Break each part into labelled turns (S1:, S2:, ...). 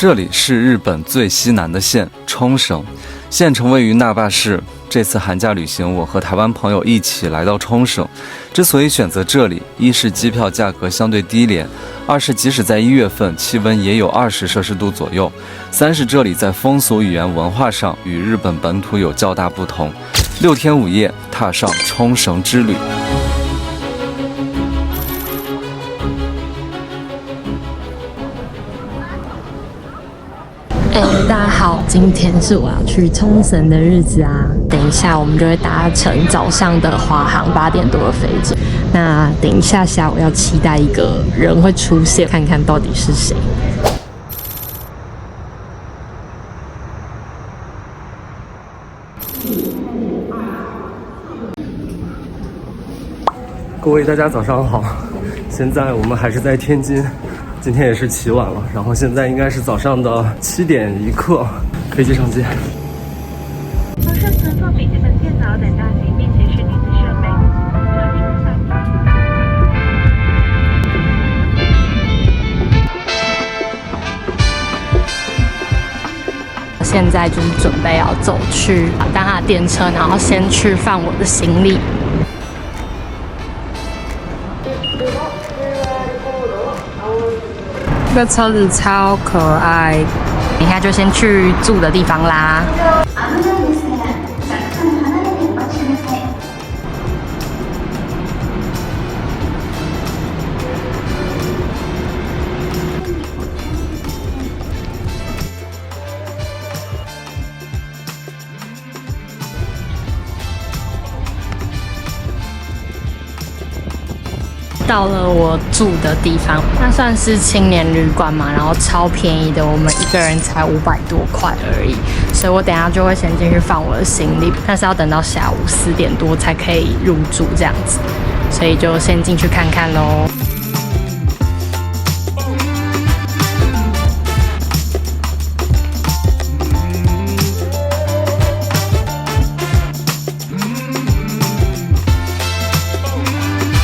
S1: 这里是日本最西南的县冲绳，县城位于那霸市。这次寒假旅行，我和台湾朋友一起来到冲绳。之所以选择这里，一是机票价格相对低廉，二是即使在1月份，气温也有20摄氏度左右，三是这里在风俗、语言、文化上与日本本土有较大不同。6天5夜，踏上冲绳之旅。
S2: 大家好，今天是我要去冲绳的日子啊！等一下我们就会搭乘早上的华航8点多的飞机。那等一下下午要期待一个人会出现，看看到底是谁。
S3: 各位大家早上好，现在我们还是在天津。今天也是起晚了，然后现在应该是早上的7点1刻，飞机上机。
S4: 马上乘坐笔记本电脑等待您面前是电子设备。
S2: 现在就是准备要走去搭他的电车，然后先去放我的行李。这个车子超可爱，等一下就先去住的地方啦。到了我住的地方，那算是青年旅馆嘛，然后超便宜的，我们一个人才500多块而已，所以我等一下就会先进去放我的行李，但是要等到下午4点多才可以入住这样子，所以就先进去看看咯。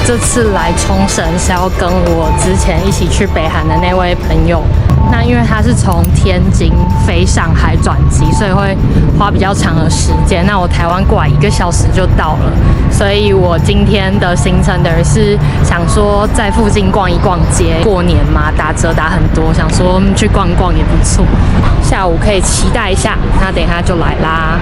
S2: 这次来冲绳是要跟我之前一起去北韩的那位朋友，那因为他是从天津飞上海转机，所以会花比较长的时间。那我台湾过来1个小时就到了，所以我今天的行程等于是想说在附近逛一逛街，过年嘛打折打很多，想说去逛逛也不错，下午可以期待一下。那等一下就来啦。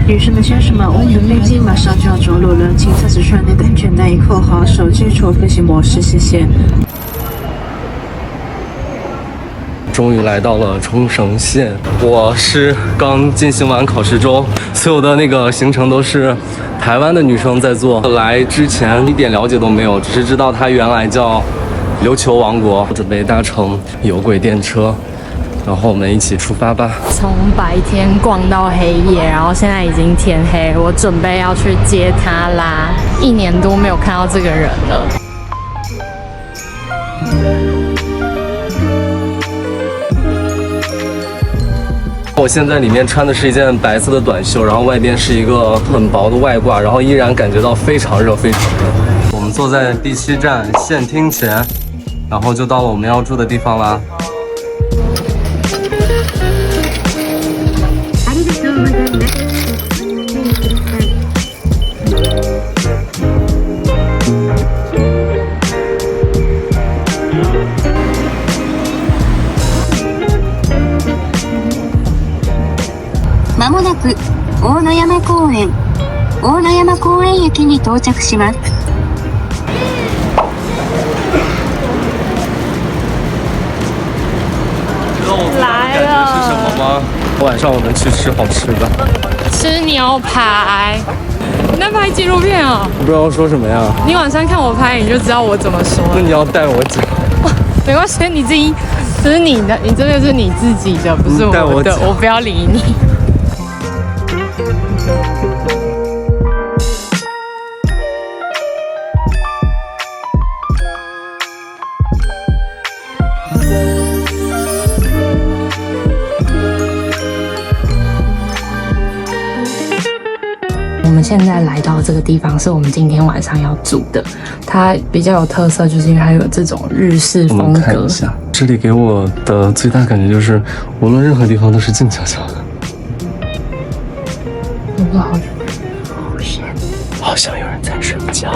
S5: 女士们、先生们，我们的飞机马上就要着陆了，请测试车内的安全带已扣好，手机处飞行模式，谢谢。
S3: 终于来到了冲绳县，我是刚进行完考试周，所有的那个行程都是台湾的女生在做，来之前一点了解都没有，只是知道它原来叫琉球王国，准备搭乘有轨电车。然后我们一起出发吧。
S2: 从白天逛到黑夜，然后现在已经天黑，我准备要去接他啦。1年多没有看到这个人了。
S3: 我现在里面穿的是一件白色的短袖，然后外边是一个很薄的外褂，然后依然感觉到非常热，非常热。我们坐在第7站县厅前，然后就到了我们要住的地方啦。
S5: まもなく大野山公園駅に到着します。
S2: 来了，
S3: 是什么吗？晚上我们去吃好吃的，
S2: 吃牛排。你在拍纪录片哦？
S3: 不知道说什么呀？
S2: 你晚上看我拍，你就知道我怎么说了。
S3: 那你要带我讲。
S2: 没关系，你自己，这是你的，你这个是你自己的，不是我的，我不要理你。们现在来到这个地方是我们今天晚上要住的，它比较有特色，就是因为它有这种日式
S3: 我
S2: 风格
S3: 们看一。下，这里给我的最大感觉就是，无论任何地方都是静悄悄的。好像有人在睡觉。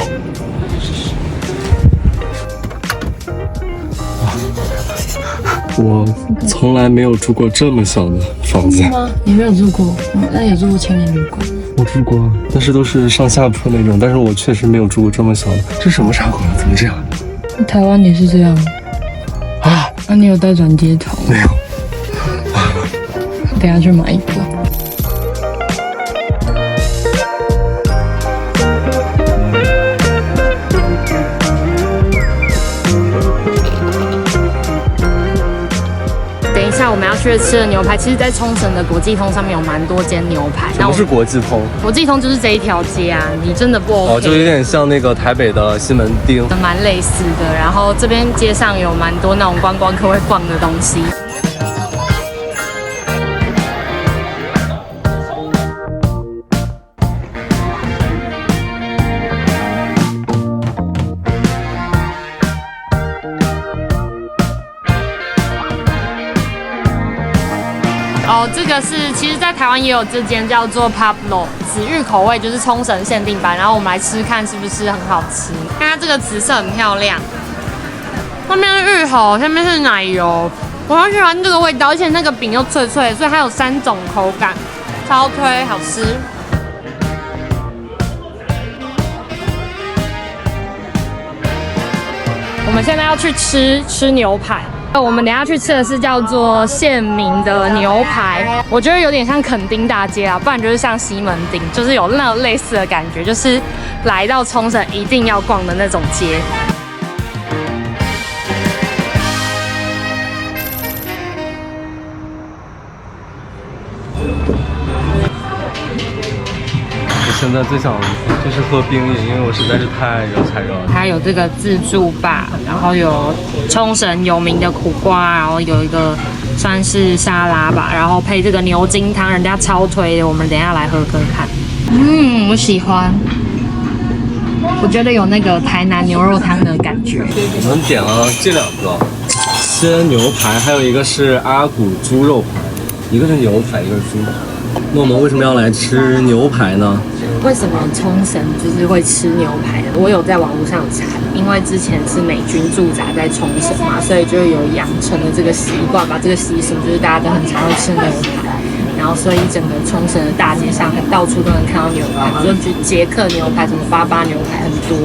S3: 我从来没有住过这么小的房子。
S2: 你没有住过？那有住过青年旅馆？
S3: 我住过，但是都是上下铺那种。但是我确实没有住过这么小的。这什么场合？怎么这样？
S2: 台湾也是这样
S3: 啊？
S2: 那你有带转接头？
S3: 没有。
S2: 等下去买一个。我们要去吃的牛排，其实在冲绳的国际通上面有蛮多间牛排。
S3: 什么是国际通？
S2: 国际通就是这一条街啊，你真的不 OK。
S3: 就有点像那个台北的西门町，
S2: 蛮类似的。然后这边街上有蛮多那种观光客会逛的东西。哦，这个是，其实在台湾也有这间叫做 Pablo 紫玉口味，就是冲绳限定版。然后我们来吃看是不是很好吃。看它这个紫色很漂亮，上面是芋头，下面是奶油，我好喜欢这个味道，而且那个饼又脆脆，所以它有3种口感，超推，好吃。我们现在要去吃牛排。我们等一下去吃的是叫做县民的牛排，我觉得有点像垦丁大街啊，不然就是像西门町，就是有那种类似的感觉，就是来到冲绳一定要逛的那种街。
S3: 我现在最想就是喝冰饮，因为我实在是太热了。
S2: 它有这个自助吧，然后有冲绳有名的苦瓜，然后有一个算是沙拉吧，然后配这个牛筋汤，人家超推的，我们等一下来喝喝看。我喜欢，我觉得有那个台南牛肉汤的感觉。
S3: 我们点了这2个鲜牛排，还有一个是阿古猪肉排，一个是牛排，一个是猪排。那我们为什么要来吃牛排呢？
S2: 为什么冲绳就是会吃牛排呢？我有在网络上查，因为之前是美军驻扎在冲绳嘛，所以就有养成了这个习惯吧。这个习俗就是大家都很常会吃牛排，然后所以整个冲绳的大街上到处都能看到牛排，比如说捷克牛排、什么88牛排很多。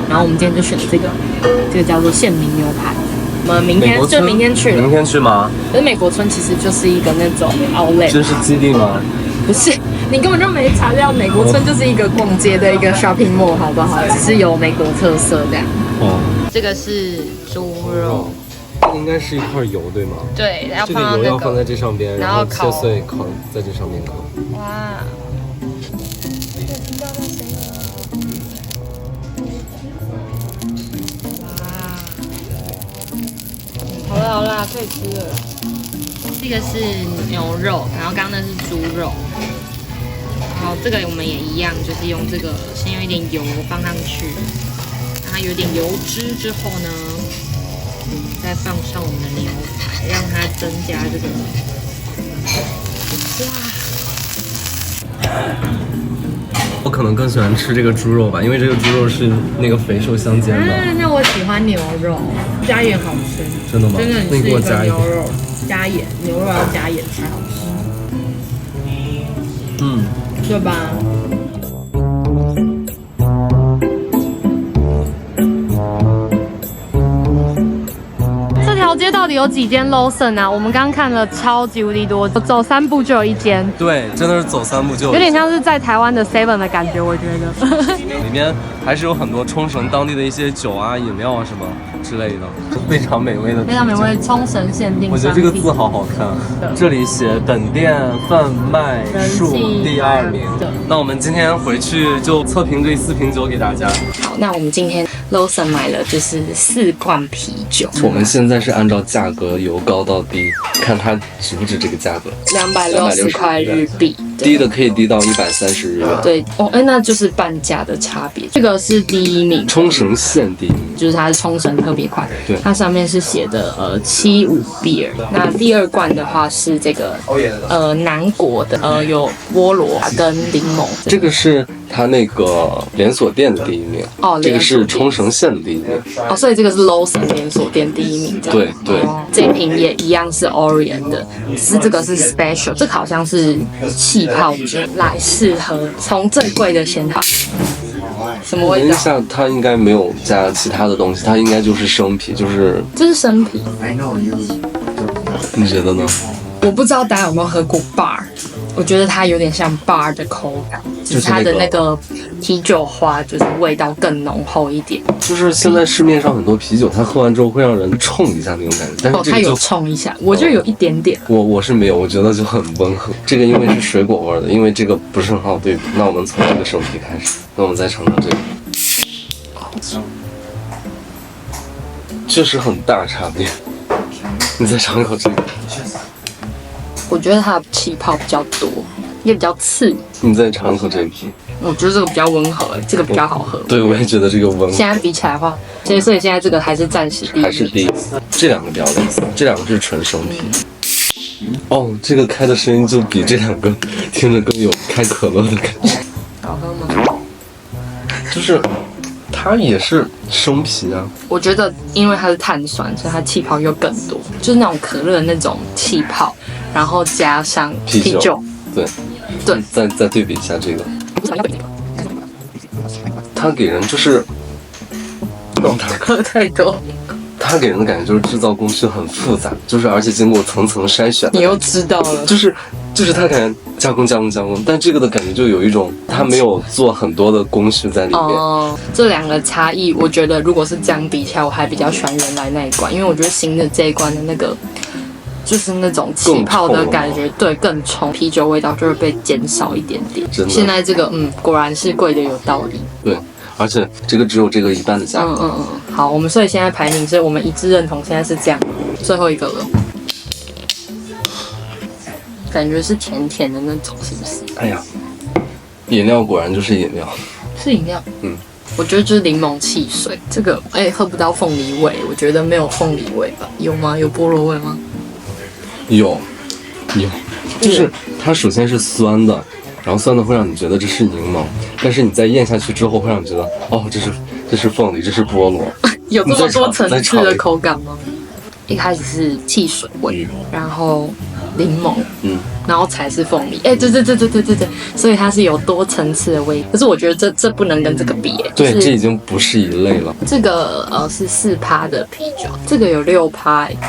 S2: 然后我们今天就选这个叫做县民牛排。我们明天去。
S3: 明天去吗？
S2: 可是美国村其实就是一个那种 outlet，
S3: 军事基地吗？
S2: 不是，你根本就没查到，美国村就是一个逛街的一个 shopping mall， 好不好？只是有美国特色这样。这个是猪肉，
S3: 应该是一块油对吗？
S2: 对，要
S3: 这个油要放在这上边，然后切碎烤在这上面烤。
S2: 哇！好啦，可以吃了。这个是牛肉，然后刚刚那是猪肉，然后这个我们也一样，就是用这个先用一点油放上去，让它有点油脂之后呢，再放上我们的牛排，让它增加这个。
S3: 我可能更喜欢吃这个猪肉吧，因为这个猪肉是那个肥瘦相间的。
S2: 那我喜欢牛肉，加盐好吃。
S3: 真的吗？
S2: 真的，
S3: 那你给我加一点。
S2: 牛肉加盐，牛肉要加盐才好吃。对吧？这条街到底有几间 Lawson 啊？我们刚刚看了超级无敌多，走3步就有一间。
S3: 对，真的是走3步就有。
S2: 有点像是在台湾的 Seven 的感觉，我觉得。
S3: 里面还是有很多冲绳当地的一些酒啊、饮料啊什么之类的，非常美味的。
S2: 非常美味，冲绳限定。
S3: 我觉得这个字好好看。这里写本店贩卖数第2名。那我们今天回去就测评这4瓶酒给大家。
S2: 好，那我们今天 Lawson 买了就是4罐啤酒。
S3: 我们现在是按照价格由高到低，看它值不值这个价格。
S2: 260块日币。
S3: 低的可以低到130日元。
S2: 对哦，那就是半价的差别。这个是第一名，
S3: 冲绳县第一名，
S2: 就是它是冲绳特别款，
S3: 对，
S2: 它上面是写的75 beer。那第二罐的话是这个南国的有菠萝跟柠檬，
S3: 这个是它那个连锁店的第一名
S2: 哦，
S3: 这个是冲绳县的第一名
S2: 哦，所以这个是 Lawson 连锁店第一名，这样
S3: 对对、
S2: 哦，这瓶也一样是 Orion 的，只是这个是 Special， 这个好像是气泡酒，来适合从最贵的先好。什么味道？
S3: 等一下，它应该没有加其他的东西，它应该就是生啤，就是
S2: 这是生啤。
S3: 你觉得呢？
S2: 我不知道大家有没有喝过 bar， 我觉得它有点像 bar 的口感，只是它的那个啤酒花就是味道更浓厚一点。
S3: 就是现在市面上很多啤酒，它喝完之后会让人冲一下那种感觉，但是
S2: 哦，它有
S3: 这个就
S2: 冲一下，我觉得有一点点。
S3: 我是没有，我觉得就很温和。这个因为是水果味的，因为这个不是很好对比。那我们从这个生啤开始，那我们再尝尝这个，确实很大差别。你再尝一口这个，
S2: 我觉得它的气泡比较多，也比较刺。
S3: 你再尝一口这个。
S2: 我觉得这个比较温和，这个比较好喝。
S3: 对，我也觉得这个温和。
S2: 现在比起来的话，所以现在这个还是暂时第一。
S3: 还是第一，这两个比较类似，这两个是纯生啤。哦，这个开的声音就比这两个听着更有开可乐的感觉。
S2: 好喝吗？
S3: 就是它也是生啤啊。
S2: 我觉得因为它是碳酸，所以它气泡又更多，就是那种可乐的那种气泡，然后加上啤酒。
S3: 对。
S2: 对。
S3: 再对比一下这个。它给人就是
S2: 喝太多。
S3: 它给人的感觉就是制造工序很复杂，就是而且经过层层筛选。
S2: 你又知道了，
S3: 就是它感觉加工，但这个的感觉就有一种它没有做很多的工序在里面。
S2: 哦，这两个差异，我觉得如果是这样比起来，我还比较喜欢原来那一罐，因为我觉得新的这一罐的那个就是那种气泡的感觉，对，更冲，啤酒味道就会被减少一点点。
S3: 真的。
S2: 现在这个果然是贵的有道理。
S3: 对。而且这个只有这个一半的价格。
S2: 好，我们所以现在排名是我们一致认同，现在是这样，最后一个了，感觉是甜甜的那种，是不是？
S3: 哎呀，饮料果然就是饮料，
S2: 是饮料。我觉得就是柠檬汽水，这个喝不到凤梨味，我觉得没有凤梨味吧？有吗？有菠萝味吗？有，
S3: 就是它首先是酸的。然后酸的会让你觉得这是柠檬，但是你在咽下去之后会让你觉得，哦，这是凤梨，这是菠萝。
S2: 有这么多层次的口感吗？一开始是汽水味，然后柠檬，然后才是凤梨。对，所以它是有多层次的味。可是我觉得这不能跟这个比，
S3: 对，这已经不是一类了。
S2: 这个是4%的啤酒，这个有6%，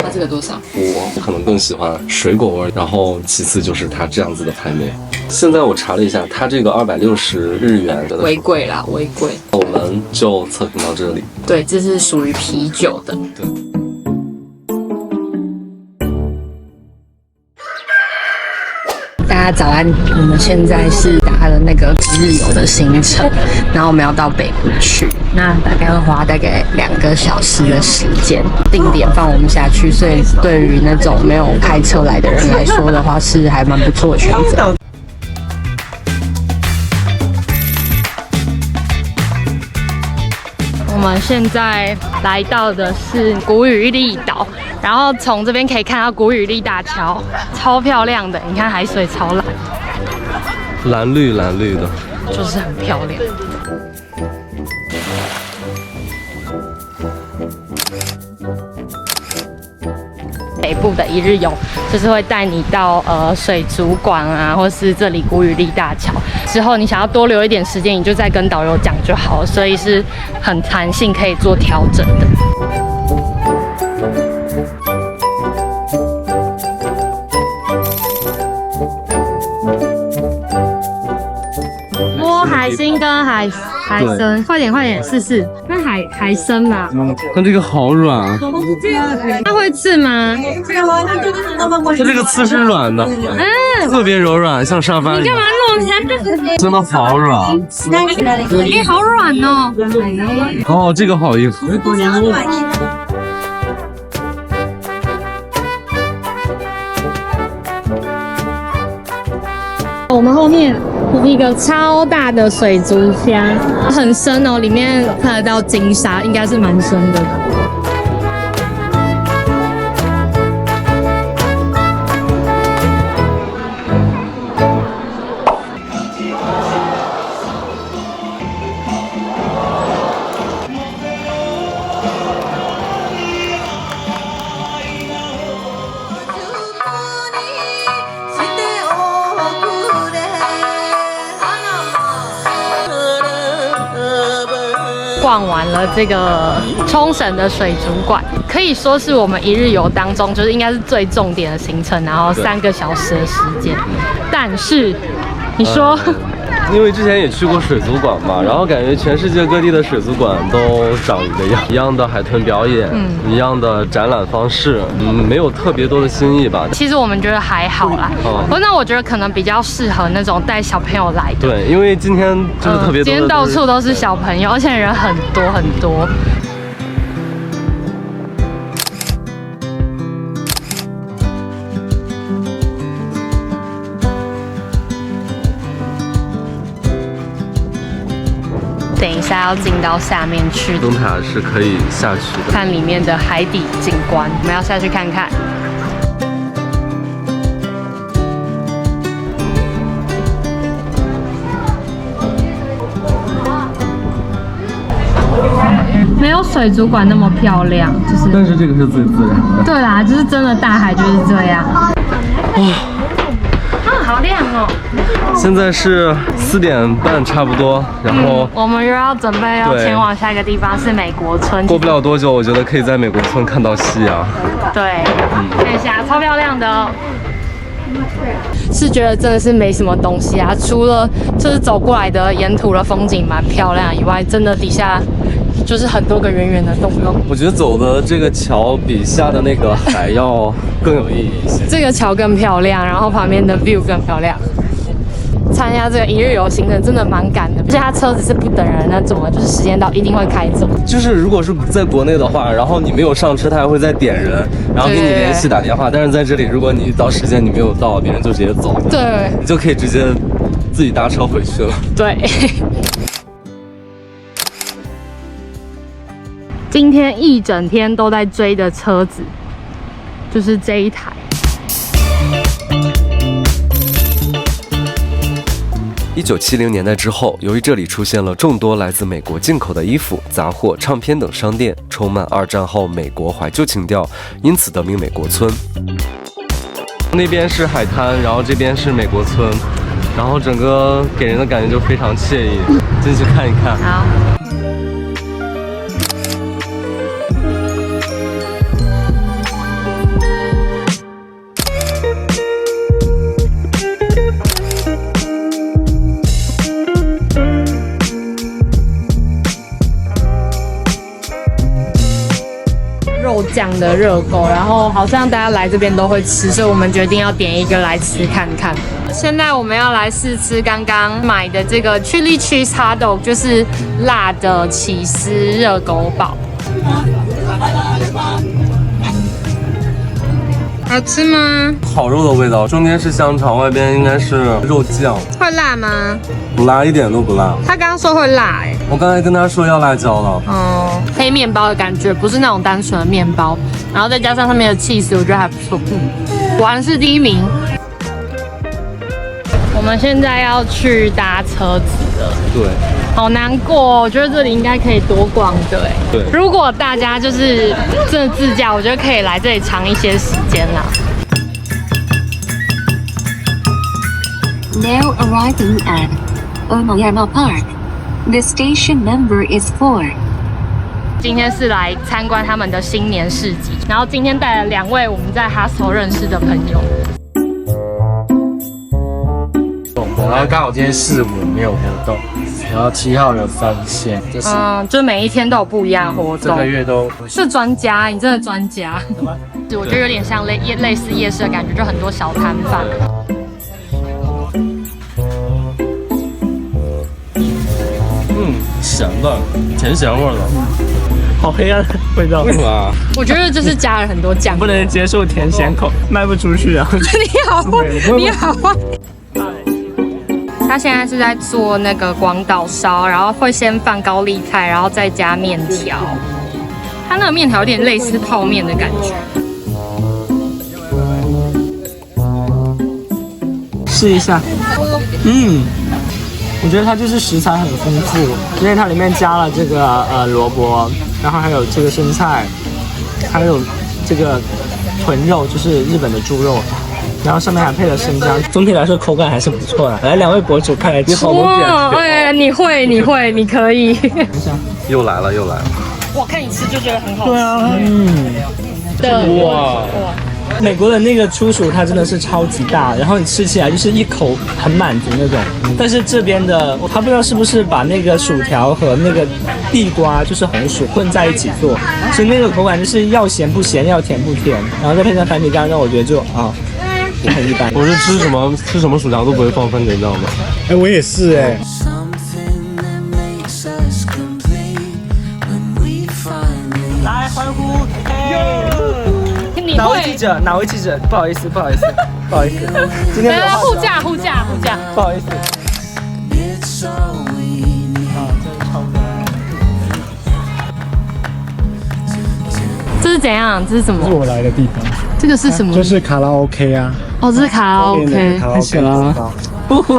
S2: 那这个多少？
S3: 我可能更喜欢水果味，然后其次就是它这样子的排名。现在我查了一下，它这个260日元的
S2: 微贵啦，微贵。
S3: 我们就测评到这里。
S2: 对，这是属于啤酒的。
S3: 对。
S2: 大家早安，我们现在是搭了那个日游的行程，然后我们要到北部去，那大概会花大概2个小时的时间，定点放我们下去，所以对于那种没有开车来的人来说的话，是还蛮不错的选择。我们现在来到的是古宇利岛，然后从这边可以看到古宇利大桥，超漂亮的，你看海水超蓝，
S3: 蓝绿的，
S2: 就是很漂亮。北部的一日游就是会带你到水族馆啊，或是这里古宇利大桥。之后你想要多留一点时间，你就再跟导游讲就好，所以是很弹性，可以做调整的。摸海星跟海参，快点试试。那海参吧，
S3: 它这个好软啊，
S2: 它会刺吗？
S3: 它这个刺是软的，特别柔软，像沙发一样。
S2: 你干嘛弄它？
S3: 真的好软，
S2: 好软哦。
S3: 哦，这个好意思。
S2: 我们后面是一个超大的水族箱，很深哦，里面看得到金沙，应该是蛮深的。逛完了这个冲绳的水族馆，可以说是我们一日游当中就是应该是最重点的行程，然后3个小时的时间。但是你说，
S3: 因为之前也去过水族馆嘛，然后感觉全世界各地的水族馆都长一个样，一样的海豚表演，一样的展览方式，没有特别多的新意吧。
S2: 其实我们觉得还好啦，不过那我觉得可能比较适合那种带小朋友来的。
S3: 对，因为今天就是特别多的，
S2: 今天到处都是小朋友，而且人很多很多。等一下要进到下面去，
S3: 灯塔是可以下去的，
S2: 看里面的海底景观，我们要下去看看。没有水族馆那么漂亮，就是。
S3: 但是这个是最自然的。
S2: 对啦，就是真的大海就是这样。好亮哦！
S3: 现在是4点半差不多，然后
S2: 我们又要准备要前往下一个地方，是美国村。
S3: 过不了多久，我觉得可以在美国村看到夕阳。
S2: 对，看一下，超漂亮的哦。是觉得真的是没什么东西啊，除了就是走过来的沿途的风景蛮漂亮以外，真的底下就是很多个圆圆的洞洞。
S3: 我觉得走的这个桥比下的那个海要更有意义一些。
S2: 这个桥更漂亮，然后旁边的 view 更漂亮。参加这个一日游行程真的蛮赶的，而且它车子是不等人那种，就是时间到一定会开走。
S3: 就是如果是在国内的话，然后你没有上车，他还会再点人，然后给你联系打电话。但是在这里，如果你到时间你没有到，别人就直接走了，
S2: 对，
S3: 你就可以直接自己搭车回去了。
S2: 对。今天一整天都在追的车子，就是这一台。
S3: 1970年代之后，由于这里出现了众多来自美国进口的衣服、杂货、唱片等商店，充满2战后美国怀旧情调，因此得名美国村。那边是海滩，然后这边是美国村，然后整个给人的感觉就非常惬意。进去看一看。
S2: 好。肉酱的热狗，然后好像大家来这边都会吃，所以我们决定要点一个来吃看看。现在我们要来试吃刚刚买的这个 Chili Cheese Hot Dog， 就是辣的起司热狗堡。好吃吗？
S3: 烤肉的味道，中间是香肠，外边应该是肉酱。
S2: 会辣吗？
S3: 不辣，一点都不辣。
S2: 他刚刚说会辣哎。
S3: 我刚才跟他说要辣椒了。
S2: 黑面包的感觉，不是那种单纯的面包，然后再加上上面的 cheese， 我觉得还不错。果然是第一名。我们现在要去搭车子了。
S3: 对。
S2: 好难过哦，我觉得这里应该可以多逛的哎。
S3: 对。
S2: 如果大家就是真的自驾，我觉得可以来这里长一些时间啦。
S6: Now arriving at Omoyama Park. The station number is 4.
S2: 今天是来参观他们的新年市集，然后今天带了2位我们在哈索认识的朋友。
S7: 然后刚好今天4、5没有活动，然后7号有3线，
S2: 就每一天都有不一样的活动。
S7: 这个月都
S2: 是专家，你真的专家。我觉得有点像类似夜市的感觉，就很多小摊贩。
S3: 咸的，甜咸味的，
S7: 好黑暗的味道。
S3: 为什么啊？
S2: 我觉得就是加了很多酱，
S7: 不能接受甜咸口，卖不出去啊。
S2: 你好坏，你好坏。他现在是在做那个广岛烧，然后会先放高丽菜，然后再加面条。它那个面条有点类似泡面的感觉。
S8: 试一下，我觉得它就是食材很丰富，因为它里面加了这个萝卜，然后还有这个生菜，还有这个豚肉，就是日本的猪肉。然后上面还配了生姜，总体来说口感还是不错的。来，2位博主，快来吃。
S2: 哇，哎，你可以。
S3: 又来了。
S2: 我看你吃就觉得很好吃。
S8: 对啊，
S3: 哇！
S8: 美国的那个粗薯它真的是超级大，然后你吃起来就是一口很满足那种。但是这边的他不知道是不是把那个薯条和那个地瓜就是红薯混在一起做，所以那个口感就是要咸不咸，要甜不甜，然后再配上番茄酱，那我觉得就很一般。
S3: 我是吃什么薯条都不会放番茄酱的。
S9: 哎，我也是哎。
S8: 来欢呼！哪位记者？不好意思，今天没有
S2: 互价，
S8: 不好意思。
S2: 这是怎样？这是什么？
S9: 这是我来的地方。
S2: 这个是什么？
S9: 就是卡拉 OK 啊。
S2: 哦，这是卡拉 OK。
S9: 太行了。
S2: 好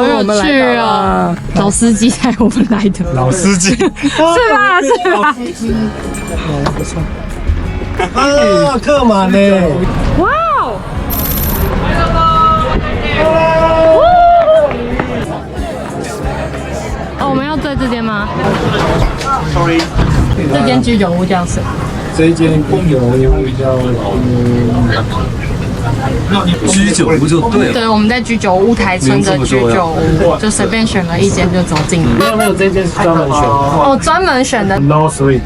S2: 有趣啊！老司机带我们来的。
S9: 老司机。是
S2: 吧？
S9: 啊，客满呢！
S2: 哇哦！哦，我们要对这间吗 ？Sorry， 这间居酒屋叫什么？
S9: 这一间公牛屋叫
S3: 居酒屋就对了。
S2: 对，我们在居酒屋台村的居酒屋，就随便选了一间就走进来。
S8: 没有，这间是专门选的。
S2: 哦，专门选的。
S9: No Sweet。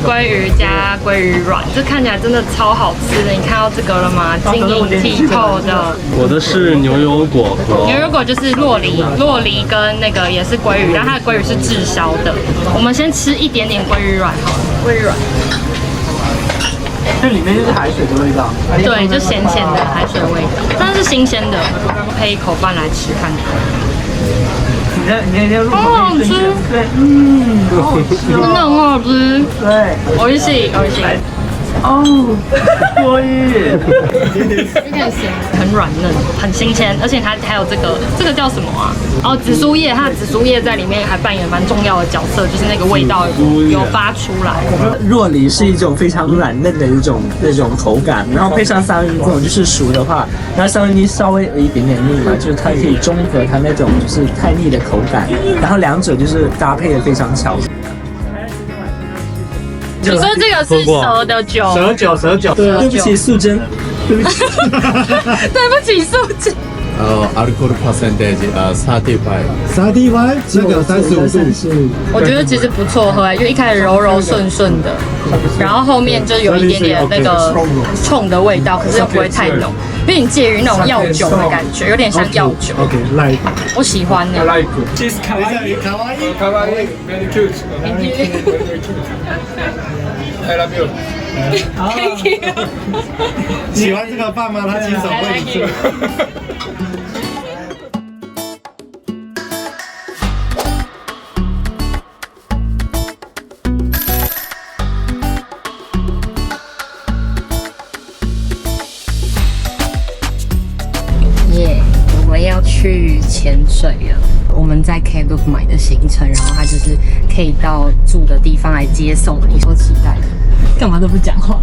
S2: 鲑鱼加鲑鱼卵，这看起来真的超好吃的。你看到这个了吗？晶莹剔透的。
S3: 我的是牛油果和
S2: 牛油果就是洛梨跟那个也是鲑鱼，但它的鲑鱼是炙烧的。我们先吃一点点鲑鱼卵好了，鲑鱼卵。
S8: 这里面就是海水的味道。
S2: 对，就咸咸的海水味道，但是新鲜的，配一口饭来吃看看。
S8: 你在入口
S2: 好吃，
S8: 对，
S2: 真的很好吃，
S8: 对，
S2: 美味しい。
S8: 哦，鲑鱼，
S2: 有点咸，很软嫩，很新鲜，而且它还有这个叫什么啊？哦，紫苏叶，它的紫苏叶在里面还扮演蛮重要的角色，就是那个味道有发出来。
S8: 若梨是一种非常软嫩的那种口感，然后配上三文鱼这种就是熟的话，然后三文鱼稍微有一点点腻嘛，就是它可以中和它那种就是太腻的口感，然后两者就是搭配的非常巧。
S2: 你说这个是蛇的酒，
S8: 蛇酒，对不起，素贞，对不起，
S2: 对不起，素贞。
S10: alcohol percentage
S9: 35，那个35度。
S2: 我觉得其实不错喝，因为一开始柔柔顺顺的，然后后面就有一点点那个冲的味道，可是又不会太浓，有点介于那种药酒的感觉，有点像药酒。
S9: OK，like，
S2: 我喜欢的。
S9: She's kawaii very cute。I love you。Thank
S2: you。
S9: 喜欢这个饭吗？他亲手为你做。
S2: 耶，我们要去潜水了。我们在 Klook 买的行程，然后它就是可以到住的地方来接送你，超期待的。干嘛都不讲话？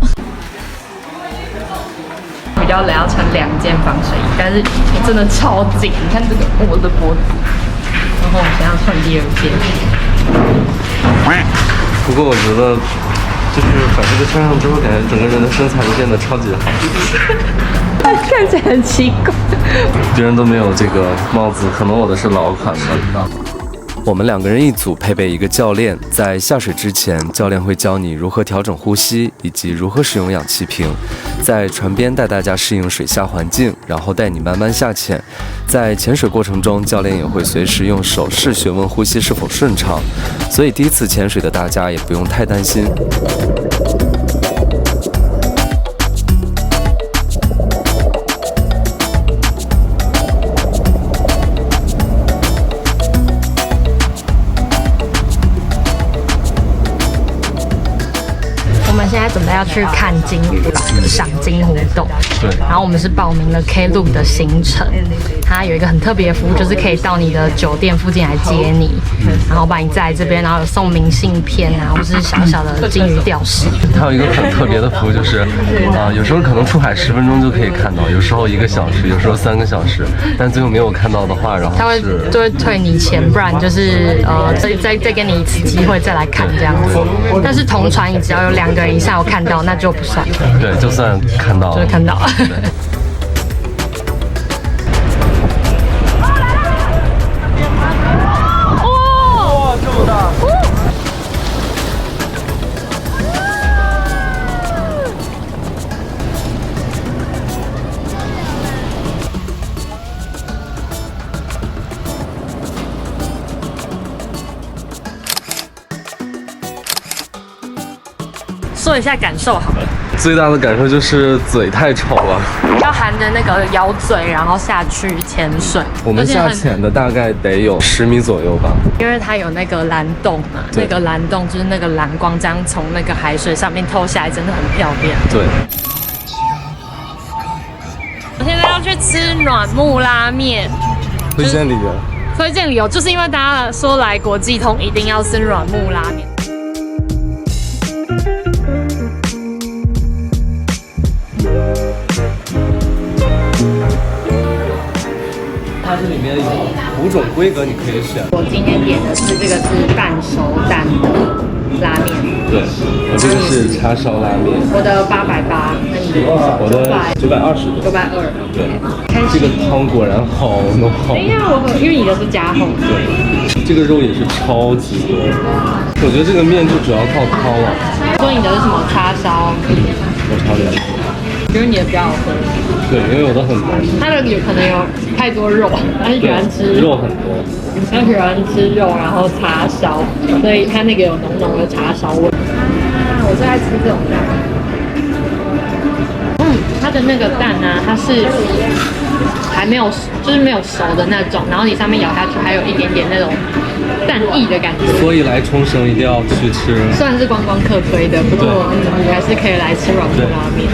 S2: 比较冷，要穿2件防水衣，但是真的超紧。你看这个我的脖子，然后我想要穿第2件。
S3: 不过我觉得，就是把这个穿上之后，感觉整个人的身材都变得超级好。
S2: 看起来很奇怪。
S3: 别人都没有这个帽子，可能我的是老款的。
S1: 我们2个人一组，配备一个教练。在下水之前，教练会教你如何调整呼吸，以及如何使用氧气瓶。在船边带大家适应水下环境，然后带你慢慢下潜。在潜水过程中，教练也会随时用手势询问呼吸是否顺畅，所以第一次潜水的大家也不用太担心。
S2: 现在准备要去看鲸鱼吧，赏鲸活动。
S3: 对。
S2: 然后我们是报名了 Klook 的行程，它有一个很特别的服务，就是可以到你的酒店附近来接你，然后把你载这边，然后有送明信片啊，或是小小的鲸鱼吊饰。
S3: 它有一个很特别的服务，就是有时候可能出海10分钟就可以看到，有时候1个小时，有时候3个小时，但最后没有看到的话，然后
S2: 他会就会退你钱，不然就是再给你一次机会再来看这样子。但是同船你只要有2个人以上有看到，那就不算。
S3: 对，就算看到了，
S2: 就是看到了。
S3: 哇，这么大！
S2: 说一下感受好了。
S3: 最大的感受就是嘴太丑了，
S2: 要含着那个咬嘴，然后下去潜水。
S3: 我们下潜的大概得有10米左右吧，
S2: 因为它有那个蓝洞嘛，那个蓝洞就是那个蓝光这样从那个海水上面透下来，真的很漂亮。
S3: 对。
S2: 我现在要去吃暖木拉面，
S3: 推荐理由？
S2: 推荐理由就是因为大家说来国际通一定要吃暖木拉面。
S3: 它这里面有5种规格，你可以选。
S2: 我今天点的是这个是半熟蛋的拉面，
S3: 对，我这个是叉烧拉面。
S2: 我的880，那你的？
S3: 我的920。
S2: 920。
S3: 对，这个汤果然好浓好。
S2: 等一下，因为你的是加厚。
S3: 对，这个肉也是超级多。我觉得这个面就主要靠汤了。
S2: 说你的是什么叉烧？
S3: 我超了解。
S2: 觉得你的比较好喝。
S3: 对，因为有的很浓。
S2: 他的有可能有太多肉，他喜欢吃
S3: 肉很多。
S2: 他喜欢吃肉，然后叉烧，所以他那个有浓浓的叉烧味。啊，我最爱吃这种蛋。它的那个蛋呢，它是还没有，就是没有熟的那种，然后你上面咬下去还有一点点那种蛋液的感觉。
S3: 所以来冲绳一定要去吃。
S2: 虽然是观光客推的，不过你还是可以来吃软木拉面。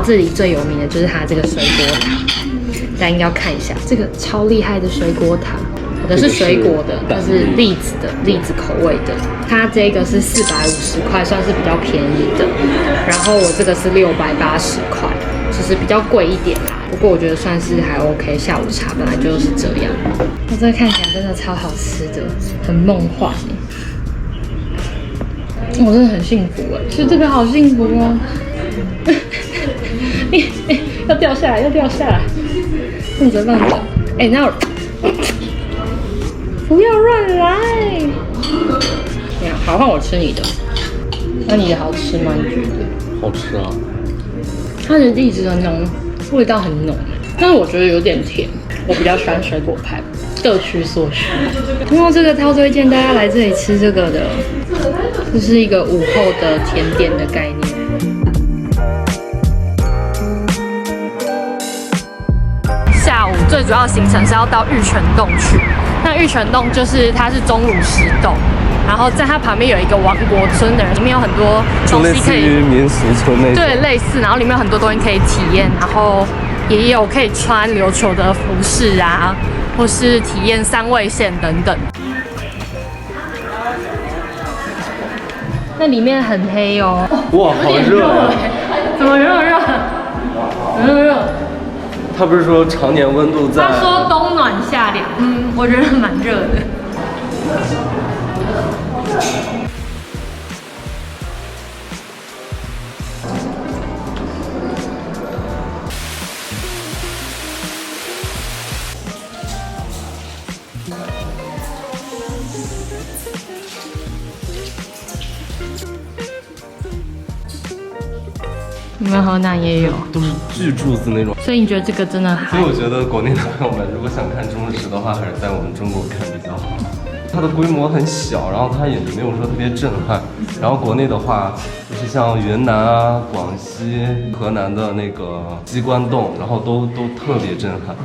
S2: 这里最有名的就是它这个水果塔，大家应该要看一下这个超厉害的水果塔。我的是水果的，它是栗子的，栗子口味的。它这个是450块，算是比较便宜的。然后我这个是680块，就是比较贵一点啦。不过我觉得算是还 OK， 下午茶本来就是这样。我这个看起来真的超好吃的，很梦幻耶。我真的很幸福哎，吃这个好幸福哦。要掉下来，要掉下来，放着放着。哎，那不要乱来。好，换我吃你的。那你的好吃吗？你觉得？
S3: 好吃啊。
S2: 它的栗子很浓，味道很浓，但是我觉得有点甜。我比较喜欢水果派，各取所需。然后这个超推荐大家来这里吃这个的，这是一个午后的甜点的概念。下午最主要的行程是要到玉泉洞去。那玉泉洞就是它是钟乳石洞，然后在它旁边有一个王国村的人，里面有很多东西可以，
S3: 就类似于民俗村那种。
S2: 对，类似，然后里面有很多东西可以体验，然后也有可以穿琉球的服饰啊，或是体验3味线等等。那里面很黑哦。
S3: 哇，好热啊！
S2: 怎么热？热。
S3: 他不是说常年温度在？
S2: 他说冬暖夏凉，我觉得蛮热的。你们河南也有，
S3: 都是巨柱子那种。
S2: 所以你觉得这个真的还？
S3: 所以我觉得国内的朋友们如果想看钟石的话，还是在我们中国看比较好。它的规模很小，然后它也没有说特别震撼。然后国内的话，就是像云南啊、广西、河南的那个鸡冠洞，然后都特别震撼。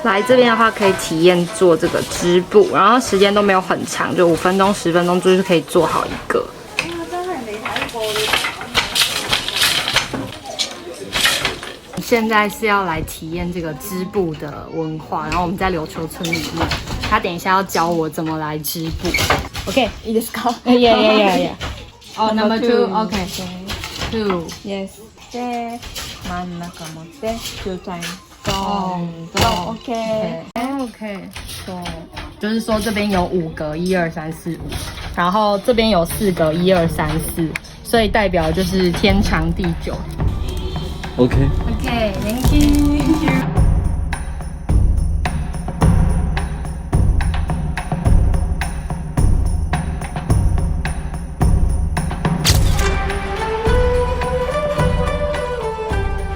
S2: 来这边的话，可以体验做这个织布，然后时间都没有很长，就5分钟、10分钟就是可以做好一个。现在是要来体验这个织布的文化，然后我们在琉球村里面，他等一下要教我怎么来织布。OK， いいですか？ Yeah. Oh, number 2. Okay. 2.
S11: Yes. で、真ん中持って9回。
S2: OK， 就是说这边有5个1、2、3、4、5，然后这边有4个1、2、3、4，所以代表就是天长地久。OK，Thank you。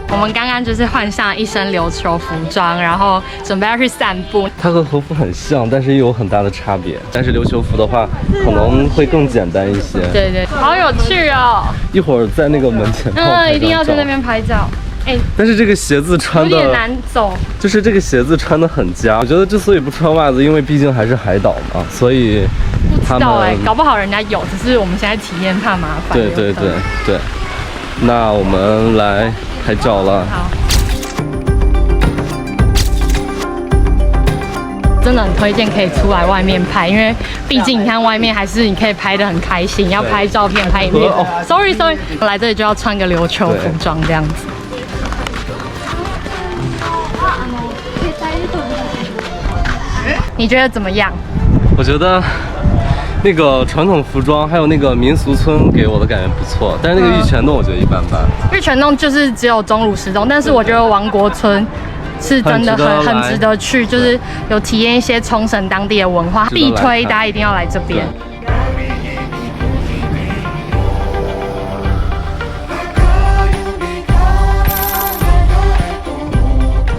S2: 我们刚刚就是换上一身琉球服装，然后准备要去散步。
S3: 它和和服很像，但是也有很大的差别。但是琉球服的话，可能会更简单一些。
S2: 对，好有趣哦！
S3: 一会儿在那个门前
S2: 一定要在那边拍照。
S3: 但是这个鞋子穿的
S2: 有点难走，
S3: 就是这个鞋子穿的很夹。我觉得之所以不穿袜子，因为毕竟还是海岛嘛，所以
S2: 不知道搞不好人家有，只是我们现在体验怕麻烦。
S3: 对。那我们来拍照了。
S2: 好。真的很推荐可以出来外面拍，因为毕竟你看外面还是你可以拍得很开心，要拍照片、拍影片。Sorry， 来这里就要穿个琉球服装这样子。你觉得怎么样？
S3: 我觉得那个传统服装还有那个民俗村给我的感觉不错，但是那个玉泉洞我觉得一般般。
S2: 玉泉洞就是只有钟乳石洞，但是我觉得王国村是真的很值得去，就是有体验一些冲绳当地的文化，必推，大家一定要来这边。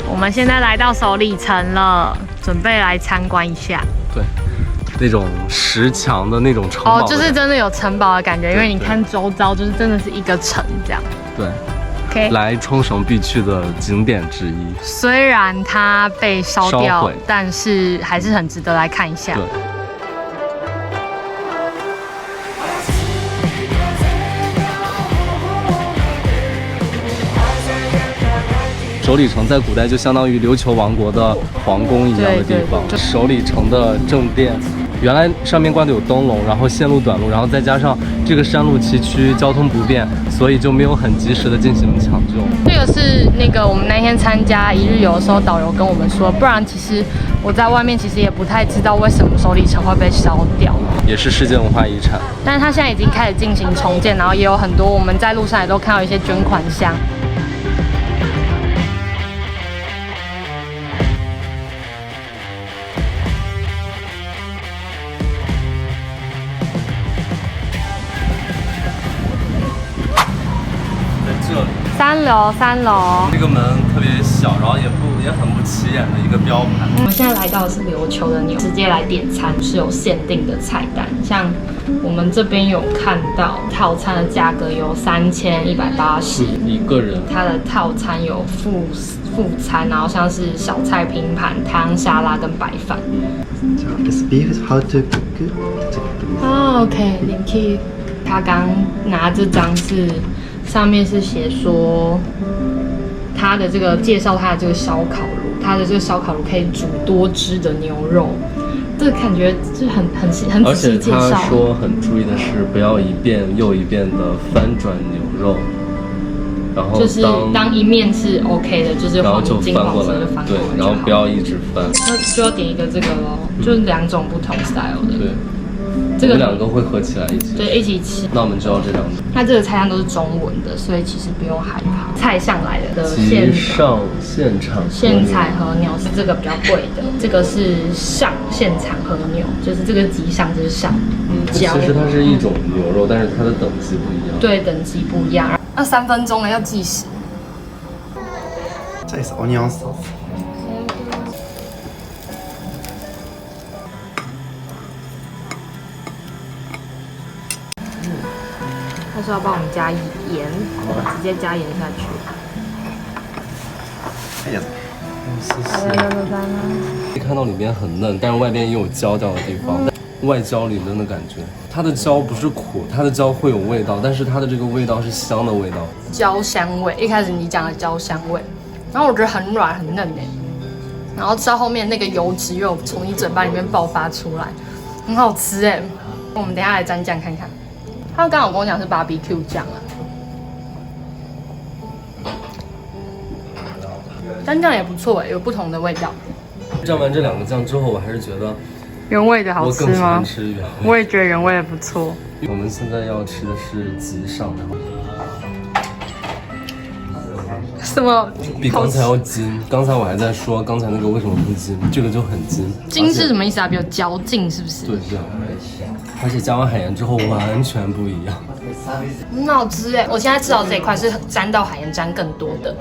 S2: 我们现在来到首里城了，准备来参观一下。
S3: 对，那种石墙的那种城堡。
S2: 就是真的有城堡的感觉，因为你看周遭就是真的是一个城这样。
S3: 对。
S2: Okay.
S3: 来冲绳必去的景点之一，
S2: 虽然它被烧掉，但是还是很值得来看一下。
S3: 对。首里城在古代就相当于琉球王国的皇宫一样的地方。首里城的正殿。原来上面挂的有灯笼，然后线路短路，然后再加上这个山路崎岖，交通不便，所以就没有很及时的进行抢救。
S2: 这个是那个我们那天参加一日游的时候，导游跟我们说，不然其实我在外面其实也不太知道为什么首里城会被烧掉，
S3: 也是世界文化遗产。
S2: 但是它现在已经开始进行重建，然后也有很多我们在路上也都看到一些捐款箱。3楼，
S3: 这个门特别小，然后也很不起眼的一个标牌。
S2: 我们现在来到的是琉球的牛，直接来点餐是有限定的菜单，像我们这边有看到套餐的价格有3180
S3: 一个人，
S2: 它的套餐有副餐，然后像是小菜拼盘、汤、沙拉跟白饭。OK，Thank you。他刚拿这张是。上面是写说它的这个介绍它的这个烧烤炉，它的这个烧烤炉可以煮多汁的牛肉，这个感觉就很仔细介绍。
S3: 而且他说很注意的是，不要一遍又一遍的翻转牛肉，然后
S2: 就是当一面是 OK 的，就是
S3: 然后就
S2: 金黄色就翻过来，
S3: 对，然后不要一直翻。
S2: 那就要点一个这个咯，就是2种不同 style 的。
S3: 对。
S2: 这个
S3: 我们2个会合起来一起，
S2: 对，一起吃。
S3: 那我们就要这2种。
S2: 它这个菜单都是中文的，所以其实不用害怕。菜上来的
S3: 现场
S2: 现采和牛是这个比较贵的，这个是上现场和牛，就是这个级上这是上。
S3: 其实它是一种牛肉，但是它的等级不一样。
S2: 对，等级不一样。那3分钟了，要计时。
S9: 这是 onion sauce。
S2: 他说要帮我们加盐，直接加盐下去。
S3: 可以看到里面很嫩，但是外边也有焦掉的地方，外焦里嫩的感觉。它的焦不是苦，它的焦会有味道，但是它的这个味道是香的味道，
S2: 焦香味。一开始你讲的焦香味，然后我觉得很软很嫩诶，然后吃到后面那个油脂又从你嘴巴里面爆发出来，很好吃诶。我们等一下来沾酱看看。他刚好跟我讲是 BBQ 酱啊，蘸酱也不错哎，有不同的味道。
S3: 蘸完这2个酱之后，我还是觉得
S2: 原味的好吃吗？
S3: 我更喜欢吃原味。
S2: 我也觉得原味的不错。
S3: 我们现在要吃的是极上的，
S2: 什么？
S3: 比刚才要筋。刚才我还在说，刚才那个为什么不筋？这个就很筋。
S2: 筋是什么意思啊？比较嚼劲是不是？
S3: 对。而且加完海盐之后完全不一样，
S2: 很好吃哎！我现在吃到这一块是沾到海盐沾更多的，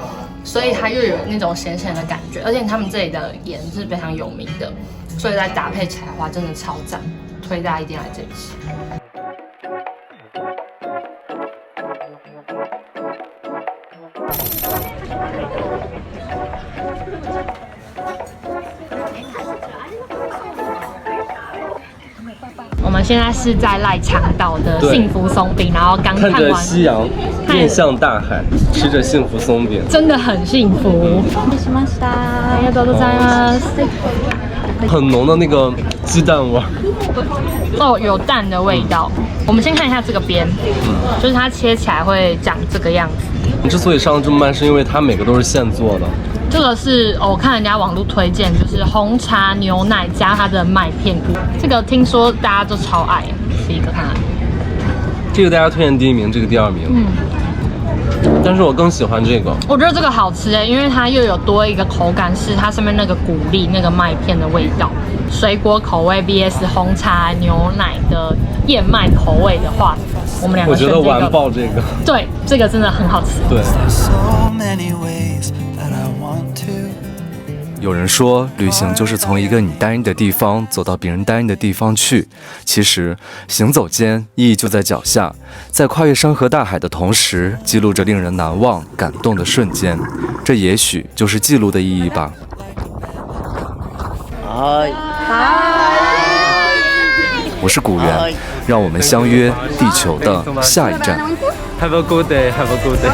S2: 所以它又有那种咸咸的感觉，而且他们这里的盐是非常有名的，所以在搭配起来的话真的超赞，推大家一定来这里吃。我们现在是在赖昌岛的幸福松饼，然后刚看完
S3: 看着夕阳，面向大海，吃着幸福松饼，
S2: 真的很幸福。ありがとうございます。
S3: 很浓的那个鸡蛋味。
S2: 哦，有蛋的味道。我们先看一下这个边，就是它切起来会长这个样子。
S3: 之所以上的这么慢，是因为它每个都是现做的。
S2: 这个是我看人家网络推荐，就是红茶牛奶加它的麦片，这个听说大家都超爱，吃一个看看。
S3: 这个大家推荐第1名，这个第2名。但是我更喜欢这个。
S2: 我觉得这个好吃因为它又有多一个口感，是它上面那个谷粒那个麦片的味道。水果口味 vs 红茶牛奶的燕麦口味的话，我们2个选这个。
S3: 我觉得完爆这个。
S2: 对，这个真的很好吃。
S3: 对。
S1: 有人说，旅行就是从一个你单一的地方走到别人单一的地方去。其实，行走间意义就在脚下，在跨越山河大海的同时，记录着令人难忘、感动的瞬间。这也许就是记录的意义吧。我是古源，让我们相约地球的下一站。
S3: Have a good day. Have a good day.